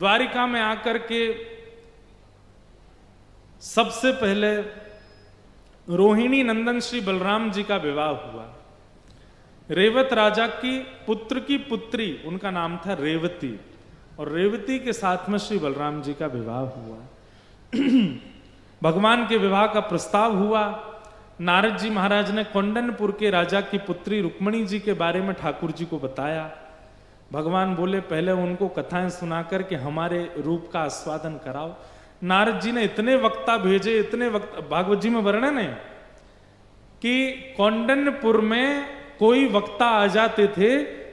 द्वारिका में आकर के सबसे पहले रोहिणी नंदन श्री बलराम जी का विवाह हुआ। रेवत राजा की पुत्री, उनका नाम था रेवती, और रेवती के साथ में श्री बलराम जी का विवाह हुआ। भगवान के विवाह का प्रस्ताव हुआ। नारद जी महाराज ने कौंडनपुर के राजा की पुत्री रुक्मणी जी के बारे में ठाकुर जी को बताया। भगवान बोले पहले उनको कथाएं सुनाकर के हमारे रूप का आस्वादन कराओ। नारद जी ने इतने वक्ता भेजे, इतने वक्ता, भागवत जी में वर्णन है कि कौंडनपुर में कोई वक्ता आ जाते थे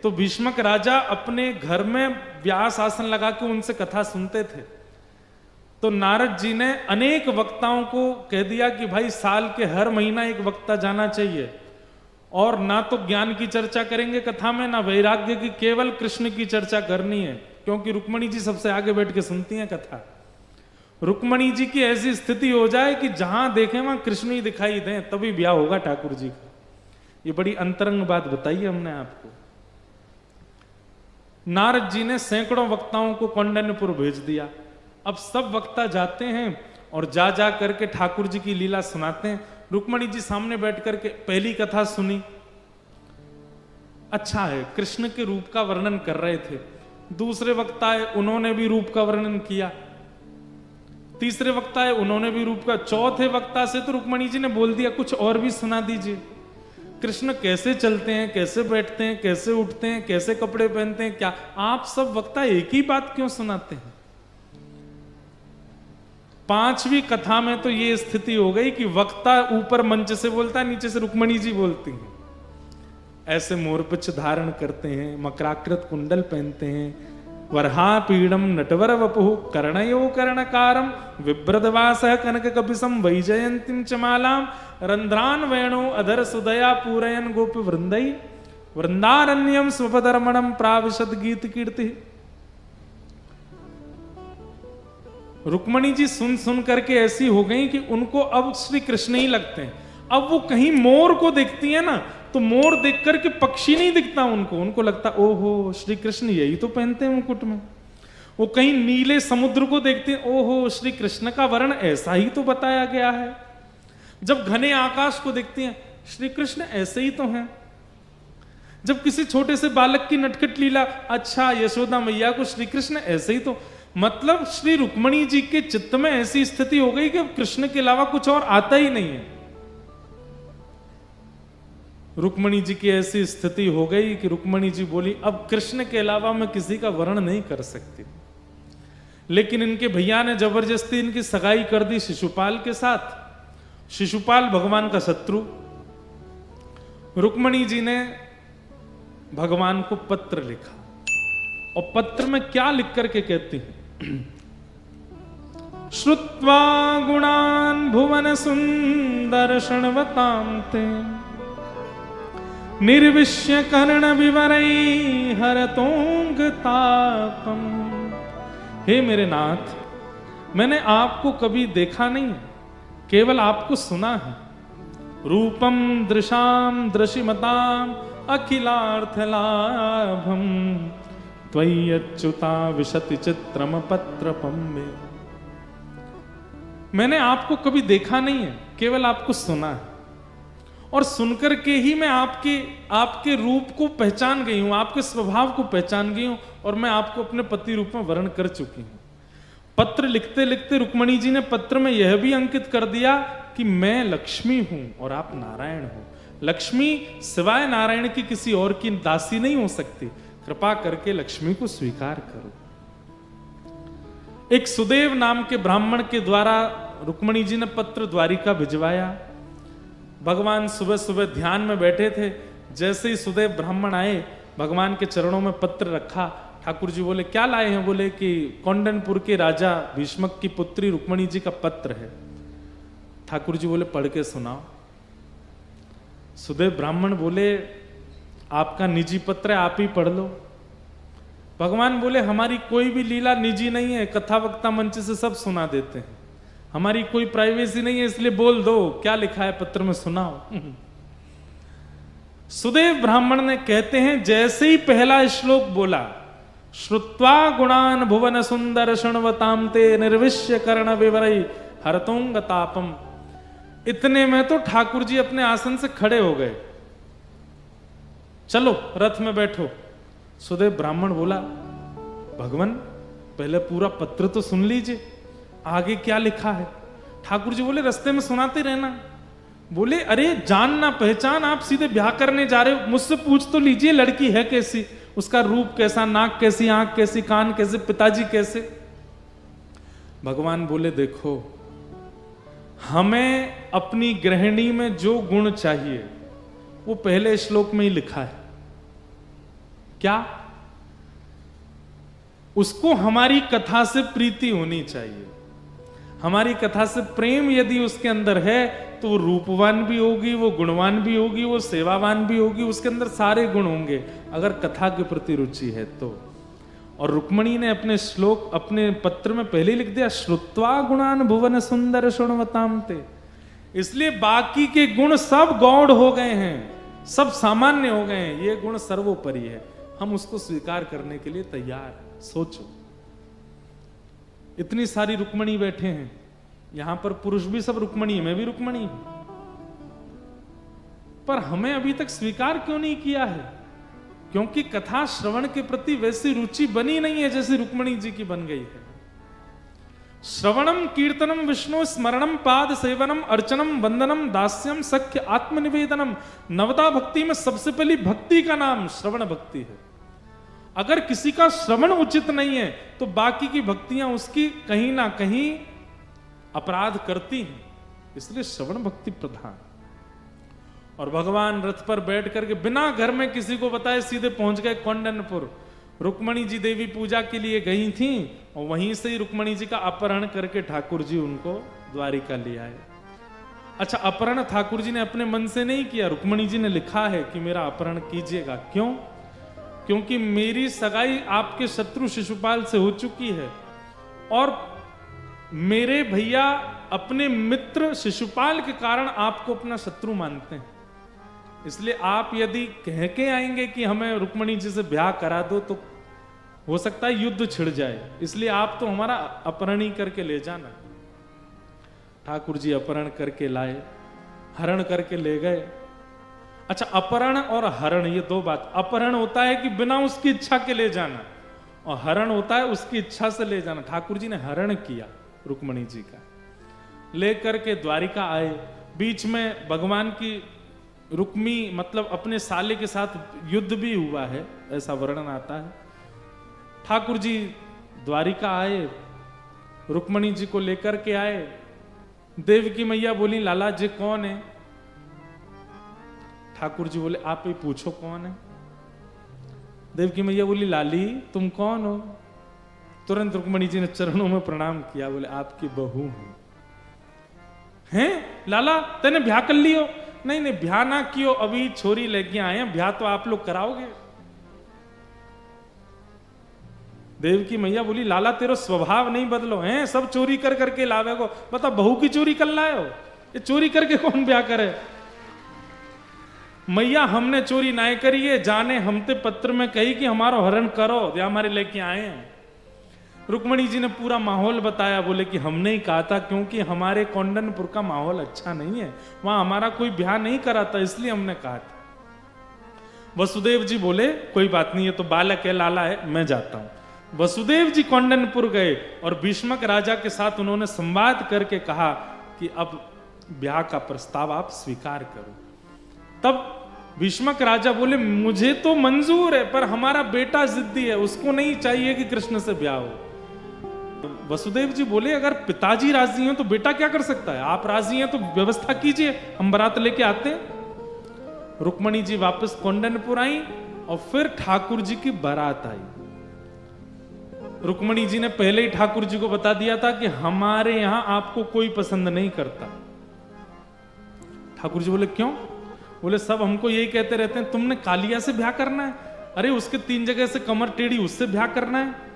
तो भीष्मक राजा अपने घर में व्यास आसन लगा के उनसे कथा सुनते थे। तो नारद जी ने अनेक वक्ताओं को कह दिया कि भाई साल के हर महीना एक वक्ता जाना चाहिए, और ना तो ज्ञान की चर्चा करेंगे कथा में, ना वैराग्य की, केवल कृष्ण की चर्चा करनी है, क्योंकि रुक्मणी जी सबसे आगे बैठ के सुनती हैं कथा। रुक्मणी जी की ऐसी स्थिति हो जाए कि जहां देखें वहां कृष्ण ही दिखाई दें, तभी ब्याह होगा ठाकुर जी का। ये बड़ी अंतरंग बात बताई हमने आपको। नारद जी ने सैकड़ों वक्ताओं को कौंडन्यपुर भेज दिया। अब सब वक्ता जाते हैं और जा जा करके ठाकुर जी की लीला सुनाते हैं। रुक्मणी जी सामने बैठ करके पहली कथा सुनी, अच्छा है, कृष्ण के रूप का वर्णन कर रहे थे। दूसरे वक्ता है, उन्होंने भी रूप का वर्णन किया। तीसरे वक्ता है, उन्होंने भी रूप का। चौथे वक्ता से तो रुक्मणी जी ने बोल दिया कुछ और भी सुना दीजिए। कृष्ण कैसे चलते हैं, कैसे बैठते हैं, कैसे उठते हैं, कैसे कपड़े पहनते हैं, क्या आप सब वक्ता एक ही बात क्यों सुनाते हैं? पांचवी कथा में तो ये स्थिति हो गई कि वक्ता ऊपर मंच से बोलता है, नीचे से रुक्मणी जी बोलती हैं। ऐसे मोरपिच धारण करते हैं, मकराकृत कुंडल पहनते हैं, वरहा पीड़म नटवर वपुः कर्णयो कर्णकारम विभ्रदवासः कनक कपिसम वैजयंतीम चमालाम रंध्रान वेणो अधर सुदया पूरयन गोपी वृंदई वृंदारण्यम स्वपदर्मणम प्राविशद गीत कीर्ति। रुक्मणी जी सुन सुन करके ऐसी हो गई कि उनको अब श्री कृष्ण ही लगते हैं। अब वो कहीं मोर को देखती है ना, तो मोर देख करके पक्षी नहीं दिखता उनको लगता ओहो श्री कृष्ण यही तो पहनते हैं मुकुट में। वो कहीं नीले समुद्र को देखते हैं, ओहो श्री कृष्ण का वर्ण ऐसा ही तो बताया गया है। जब घने आकाश को देखते हैं, श्री कृष्ण ऐसे ही तो हैं। जब किसी छोटे से बालक की नटखट लीला, अच्छा यशोदा मैया को श्री कृष्ण ऐसे ही तो, मतलब श्री रुक्मणी जी के चित्त में ऐसी स्थिति हो गई कि कृष्ण के अलावा कुछ और आता ही नहीं है। रुक्मणी जी की ऐसी स्थिति हो गई कि रुक्मणी जी बोली अब कृष्ण के अलावा मैं किसी का वर्णन नहीं कर सकती। लेकिन इनके भैया ने जबरदस्ती इनकी सगाई कर दी शिशुपाल के साथ। शिशुपाल भगवान का शत्रु। रुक्मणी जी ने भगवान को पत्र लिखा, और पत्र में क्या लिख करके कहती हैं, श्रुत्वा गुणान भुवन सुंदर शृण्वतां ते निर्विश्य कर्ण विवरै हरतोंग तापम। हे मेरे नाथ, मैंने आपको कभी देखा नहीं, केवल आपको सुना है। रूपम दृशाम दृशिमताम अखिलार्थ लाभम त्वय्यच्युता विशति चित्रम पत्रपम में। मैंने आपको कभी देखा नहीं है, केवल आपको सुना है, और सुनकर के ही मैं आपके रूप को पहचान गई हूं, आपके स्वभाव को पहचान गई हूं, और मैं आपको अपने पति रूप में वर्ण कर चुकी हूं। पत्र लिखते लिखते रुक्मणी जी ने पत्र में यह भी अंकित कर दिया कि मैं लक्ष्मी हूं और आप नारायण हो। लक्ष्मी सिवाय नारायण की किसी और की दासी नहीं हो सकती, कृपा करके लक्ष्मी को स्वीकार करो। एक सुदेव नाम के ब्राह्मण के द्वारा रुक्मणी जी ने पत्र द्वारिका भिजवाया। भगवान सुबह सुबह ध्यान में बैठे थे, जैसे ही सुदेव ब्राह्मण आए, भगवान के चरणों में पत्र रखा। ठाकुर जी बोले क्या लाए हैं? बोले कि कौंडनपुर के राजा भीष्मक की पुत्री रुक्मणी जी का पत्र है। ठाकुर जी बोले पढ़ के सुनाओ। सुदेव ब्राह्मण बोले आपका निजी पत्र है, आप ही पढ़ लो। भगवान बोले हमारी कोई भी लीला निजी नहीं है, कथा वक्ता मंच से सब सुना देते हैं, हमारी कोई प्राइवेसी नहीं है, इसलिए बोल दो क्या लिखा है पत्र में, सुनाओ। सुदेव ब्राह्मण ने कहते हैं जैसे ही पहला श्लोक बोला, श्रुत्वा गुणान भुवन सुंदर शृण्वताम ते निर्विश्य कर्ण विवरई हरतोंग तापम। इतने में तो ठाकुर जी अपने आसन से खड़े हो गए। चलो रथ में बैठो। सुदेव ब्राह्मण बोला, भगवान पहले पूरा पत्र तो सुन लीजिए, आगे क्या लिखा है। ठाकुर जी बोले, रास्ते में सुनाते रहना। बोले, अरे जान ना पहचान, आप सीधे ब्याह करने जा रहे हो, मुझसे पूछ तो लीजिए लड़की है कैसी, उसका रूप कैसा, नाक कैसी, आंख कैसी, कान कैसे, पिताजी कैसे। भगवान बोले, देखो हमें अपनी गृहिणी में जो गुण चाहिए वो पहले श्लोक में ही लिखा है। क्या? उसको हमारी कथा से प्रीति होनी चाहिए, हमारी कथा से प्रेम यदि उसके अंदर है तो वो रूपवान भी होगी, वो गुणवान भी होगी, वो सेवावान भी होगी, उसके अंदर सारे गुण होंगे अगर कथा के प्रति रुचि है तो। और रुक्मणी ने अपने श्लोक, अपने पत्र में पहले लिख दिया, श्रुत्वा गुणान भुवन सुंदर शृण्वताम ते। इसलिए बाकी के गुण सब गौड़ हो गए हैं, सब सामान्य हो गए हैं, ये गुण सर्वोपरि है, हम उसको स्वीकार करने के लिए तैयार हैं। सोचो, इतनी सारी रुक्मणी बैठे हैं, यहां पर पुरुष भी सब रुक्मणी है, मैं भी रुक्मणी हूं, पर हमें अभी तक स्वीकार क्यों नहीं किया है? क्योंकि कथा श्रवण के प्रति वैसी रुचि बनी नहीं है जैसी रुक्मणी जी की बन गई है। श्रवणम कीर्तनम विष्णु स्मरणम पाद सेवनम अर्चनम वंदनम दास्यम सख्य आत्मनिवेदनम। नवता भक्ति में सबसे पहली भक्ति का नाम श्रवण भक्ति है। अगर किसी का श्रवण उचित नहीं है तो बाकी की भक्तियां उसकी कहीं ना कहीं अपराध करती हैं, इसलिए श्रवण भक्ति प्रधान। और भगवान रथ पर बैठ करके बिना घर में किसी को बताए सीधे पहुंच गए कौंडन्यपुर। रुक्मणी जी देवी पूजा के लिए गई थी और वहीं से ही रुक्मणी जी का अपहरण करके ठाकुर जी उनको द्वारिका ले आए। अच्छा, अपहरण ठाकुर जी ने अपने मन से नहीं किया, रुक्मणी जी ने लिखा है कि मेरा अपहरण कीजिएगा। क्यों? क्योंकि मेरी सगाई आपके शत्रु शिशुपाल से हो चुकी है और मेरे भैया अपने मित्र शिशुपाल के कारण आपको अपना शत्रु मानते हैं, इसलिए आप यदि कह के आएंगे कि हमें रुक्मणी जी से ब्याह करा दो तो हो सकता है युद्ध छिड़ जाए, इसलिए आप तो हमारा अपहरण ही करके ले जाना। ठाकुर जी अपहरण करके लाए, हरण करके ले गए। अच्छा, अपहरण और हरण ये दो बात, अपहरण होता है कि बिना उसकी इच्छा के ले जाना और हरण होता है उसकी इच्छा से ले जाना। ठाकुर जी ने हरण किया रुक्मणी जी का, लेकर के द्वारिका आए। बीच में भगवान की रुक्मी मतलब अपने साले के साथ युद्ध भी हुआ है, ऐसा वर्णन आता है। ठाकुर जी द्वारिका आए, रुक्मणी जी को लेकर के आए। देवकी मैया बोली, लाला जी कौन है? ठाकुर जी बोले, आप ही पूछो कौन है। देवकी मैया बोली, लाली तुम कौन हो? तुरंत रुक्मणी जी ने चरणों में प्रणाम किया, बोले आपकी बहू हूं। हैं लाला, तेने ब्याह कर लियो? नहीं नहीं, ब्याह ना कियो, अभी छोरी लेके आए हैं, ब्याह तो आप लोग कराओगे। देवकी मैया बोली, लाला तेरा स्वभाव नहीं बदलो, हैं सब चोरी कर करके लावे को, बता बहू की चोरी कर लाए हो? ये चोरी करके कौन ब्याह करे? मैया हमने चोरी ना करी है, जाने हमते पत्र में कही कि हमारा हरण करो, या हमारे लेके आए हैं। रुक्मणी जी ने पूरा माहौल बताया, बोले कि हमने ही कहा था क्योंकि हमारे कौंडन्यपुर का माहौल अच्छा नहीं है, वहां हमारा कोई ब्याह नहीं करा था, इसलिए हमने कहा था। वसुदेव जी बोले, कोई बात नहीं है, तो बालक है, लाला है, मैं जाता हूं। वसुदेव जी कौंडन्यपुर गए और भीष्मक राजा के साथ उन्होंने संवाद करके कहा कि अब ब्याह का प्रस्ताव आप स्वीकार करो। तब भीष्मक राजा बोले, मुझे तो मंजूर है, पर हमारा बेटा जिद्दी है, उसको नहीं चाहिए कि कृष्ण से ब्याह हो। वसुदेव जी बोले, अगर पिताजी राजी हैं तो बेटा क्या कर सकता है? आप राजी हैं तो व्यवस्था कीजिए, हम बारात लेके आते हैं। रुक्मणी जी वापस कौंडन्यपुर आई और फिर ठाकुर जी की बारात आई। रुक्मणी जी ने पहले ही ठाकुर जी को बता दिया था कि हमारे यहां आपको कोई पसंद नहीं करता। ठाकुर जी बोले, क्यों? बोले, सब हमको यही कहते रहते हैं, तुमने कालिया से ब्याह करना है, अरे उसके 3 जगह से कमर टेढ़ी, उससे ब्याह करना है,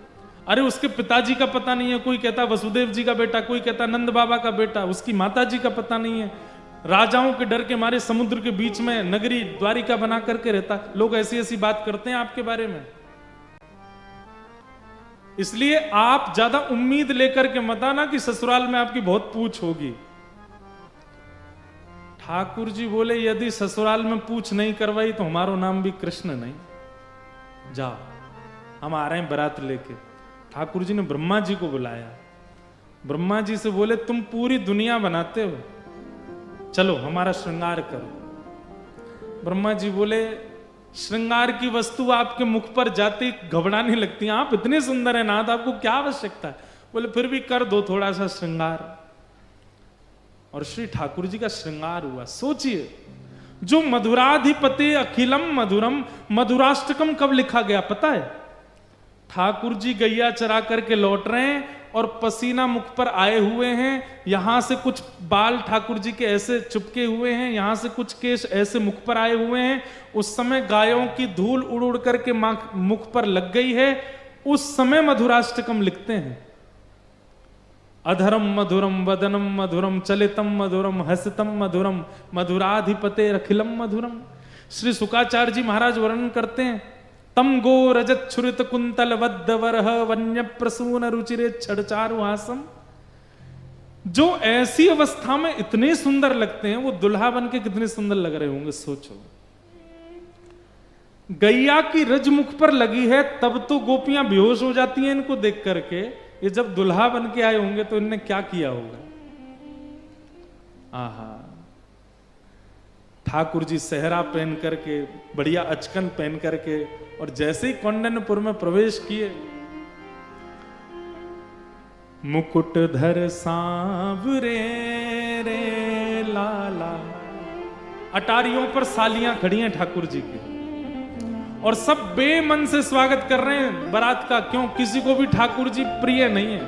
अरे उसके पिताजी का पता नहीं है, कोई कहता वसुदेव जी का बेटा, कोई कहता नंद बाबा का बेटा, उसकी माता जी का पता नहीं है, राजाओं के डर के मारे समुद्र के बीच में नगरी द्वारिका बना करके रहता। लोग ऐसी ऐसी बात करते हैं आपके बारे में। इसलिए आप ज्यादा उम्मीद लेकर के मत आना कि ससुराल में आपकी बहुत पूछ होगी। ठाकुर जी बोले यदि ससुराल में पूछ नहीं करवाई तो हमारा नाम भी कृष्ण नहीं। जाओ, हम आ रहे हैं बारात लेके। ठाकुर जी ने ब्रह्मा जी को बुलाया। ब्रह्मा जी से बोले तुम पूरी दुनिया बनाते हो, चलो हमारा श्रृंगार करो। ब्रह्मा जी बोले श्रृंगार की वस्तु आपके मुख पर जाती घबराने लगती है, आप इतने सुंदर हैं नाथ, आपको क्या आवश्यकता है? बोले फिर भी कर दो थोड़ा सा श्रृंगार। और श्री ठाकुर जी का श्रृंगार हुआ। सोचिए, जो मधुराधिपति अखिलम मधुरम, मधुराष्टकम कब लिखा गया पता है? ठाकुर जी गैया चरा करके लौट रहे हैं और पसीना मुख पर आए हुए हैं, यहां से कुछ बाल ठाकुर जी के ऐसे चिपके हुए हैं, यहां से कुछ केश ऐसे मुख पर आए हुए हैं। उस समय गायों की धूल उड़ उड़ करके मुख पर लग गई है। उस समय मधुराष्टकम लिखते हैं। अधरम मधुरम वदनम मधुरम चलितम मधुरम हसितम मधुरम मधुराधिपते अखिलम मधुरम। श्री शुकाचार्य जी महाराज वर्णन करते हैं, तम गो रजत छुरित कुंतल वद्द वरह वन्य प्रसून रुचिरे छड़चारु हासम। जो ऐसी अवस्था में इतने सुंदर लगते हैं, वो दुल्हा बन के कितने सुंदर लग रहे होंगे सोचो। गैया की रज मुख पर लगी है तब तो गोपियां बेहोश हो जाती हैं इनको देख करके। ये जब दुल्हा बन के आए होंगे तो इनने क्या किया होगा। आहा, ठाकुर जी सेहरा पहन करके, बढ़िया अचकन पहन करके, और जैसे ही कौंडन्यपुर में प्रवेश किए, मुकुटधर सांवरे रे लाला। अटारियों पर सालियां खड़ी हैं ठाकुर जी की, और सब बेमन से स्वागत कर रहे हैं बारात का। क्यों? किसी को भी ठाकुर जी प्रिय नहीं है।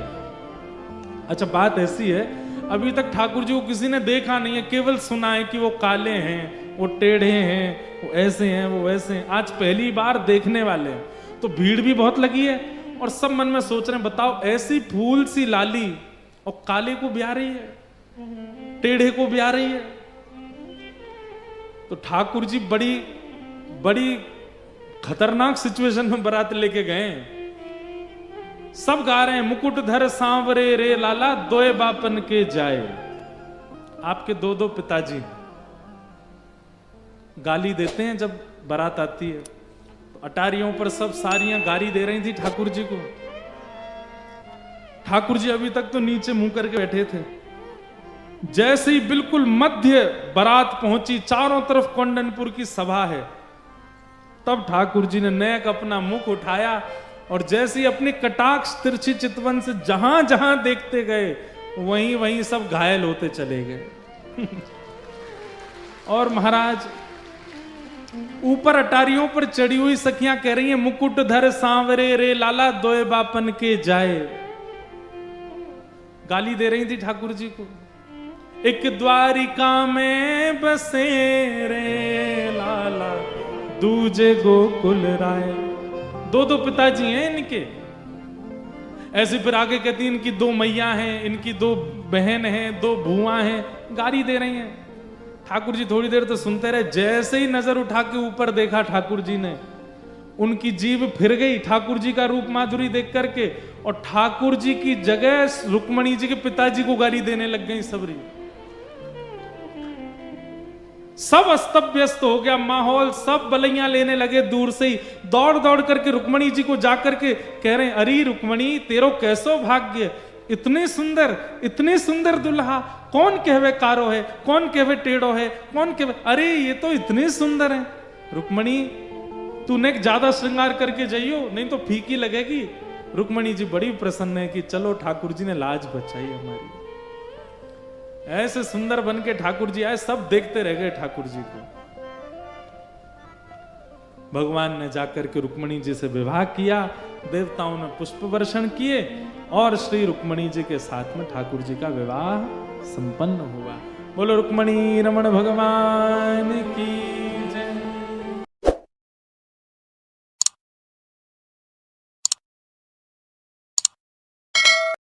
अच्छा, बात ऐसी है, अभी तक ठाकुर जी को किसी ने देखा नहीं है, केवल सुना है कि वो काले हैं, वो टेढ़े हैं, वो ऐसे हैं, वो वैसे हैं। आज पहली बार देखने वाले हैं, तो भीड़ भी बहुत लगी है, और सब मन में सोच रहे हैं बताओ ऐसी फूल सी लाली और काले को ब्याह रही है, टेढ़े को ब्याह रही है। तो ठाकुर जी बड़ी बड़ी खतरनाक सिचुएशन में बारात लेके गए। सब गा रहे हैं, मुकुटधर सांवरे रे लाला दोए बापन के जाए। आपके दो दो पिताजी गाली देते हैं जब बारात आती है। तो अटारियों पर सब सारियां गाली दे रही थी ठाकुर जी को। ठाकुर जी अभी तक तो नीचे मुंह करके बैठे थे। जैसे ही बिल्कुल मध्य बारात पहुंची, चारों तरफ कौंडन्यपुर की सभा है, तब ठाकुर जी ने नेक अपना मुख उठाया, और जैसे ही अपनी कटाक्ष तिरछी चितवन से जहां जहां देखते गए, वहीं वहीं सब घायल होते चले गए। और महाराज ऊपर अटारियों पर चढ़ी हुई सखियां कह रही हैं, मुकुटधर सांवरे रे लाला दोए बापन के जाए। गाली दे रही थी ठाकुर जी को। एक द्वारिका में बसे रे लाला दूजे गोकुल राय। दो दो पिताजी हैं इनके। ऐसे फिर आगे कहती हैं इनकी दो मैया हैं, इनकी दो बहन हैं, दो भुआ हैं, गाली दे रही हैं। ठाकुर जी थोड़ी देर तो सुनते रहे। जैसे ही नजर उठा के ऊपर देखा ठाकुर जी ने, उनकी जीभ फिर गई ठाकुर जी का रूप माधुरी देख करके, और ठाकुर जी की जगह रुक्मणी जी के पिताजी को गाली देने लग गई सबरी। सब अस्त व्यस्त हो गया माहौल, सब बलैया लेने लगे। दूर से ही दौड़ दौड़ करके रुक्मणी जी को जाकर के कह रहे हैं, अरे रुक्मणी तेरो कैसो भाग्य, इतने सुंदर दुल्हा, कौन कहवे कारो है, कौन कहवे टेढ़ो है, कौन कहवे, अरे ये तो इतने सुंदर है। रुक्मणी तूने ज्यादा श्रृंगार करके जाइयो, नहीं तो फीकी लगेगी। रुक्मणी जी बड़ी प्रसन्न है कि चलो ठाकुर जी ने लाज बचाई हमारी। ऐसे सुंदर बन के ठाकुर जी आए, सब देखते रह गए ठाकुर जी को। भगवान ने जाकर के रुक्मणी जी से विवाह किया, देवताओं ने पुष्प वर्षण किए, और श्री रुक्मणी जी के साथ में ठाकुर जी का विवाह संपन्न हुआ। बोलो रुक्मणी रमण भगवान की।